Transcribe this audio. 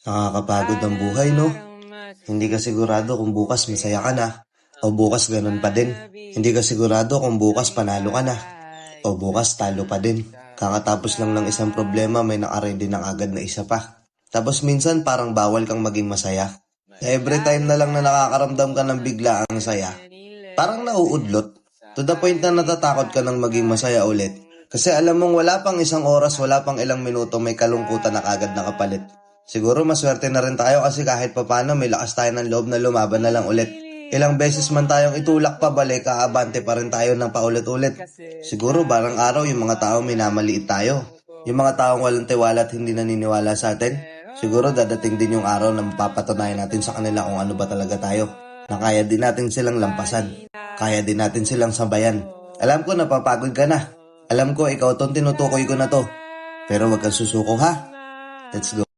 Nakakapagod ang buhay, no? Hindi ka sigurado kung bukas masaya ka na o bukas ganun pa din. Hindi ka sigurado kung bukas panalo ka na o bukas talo pa din. Kakatapos lang ng isang problema, may nakaready ng agad na isa pa. Tapos minsan parang bawal kang maging masaya. Every time na lang na nakakaramdam ka ng bigla ang saya, parang nauudlot. To the point na natatakot ka ng maging masaya ulit. Kasi alam mong wala pang isang oras, wala pang ilang minuto, may kalungkutan na kagad nakapalit. Siguro maswerte na rin tayo kasi kahit papano may lakas tayo ng loob na lumaban na lang ulit. Ilang beses man tayong itulak pabalik, kaabante pa rin tayo ng paulit-ulit. Siguro barang araw yung mga taong minamaliit tayo. Yung mga taong walang tiwala at hindi naniniwala sa atin. Siguro dadating din yung araw na mapapatunayan natin sa kanila kung ano ba talaga tayo. Na kaya din natin silang lampasan. Kaya din natin silang sabayan. Alam ko napapagod ka na. Alam ko ikaw tong tinutukoy ko na to. Pero wag kang susuko ha. Let's go.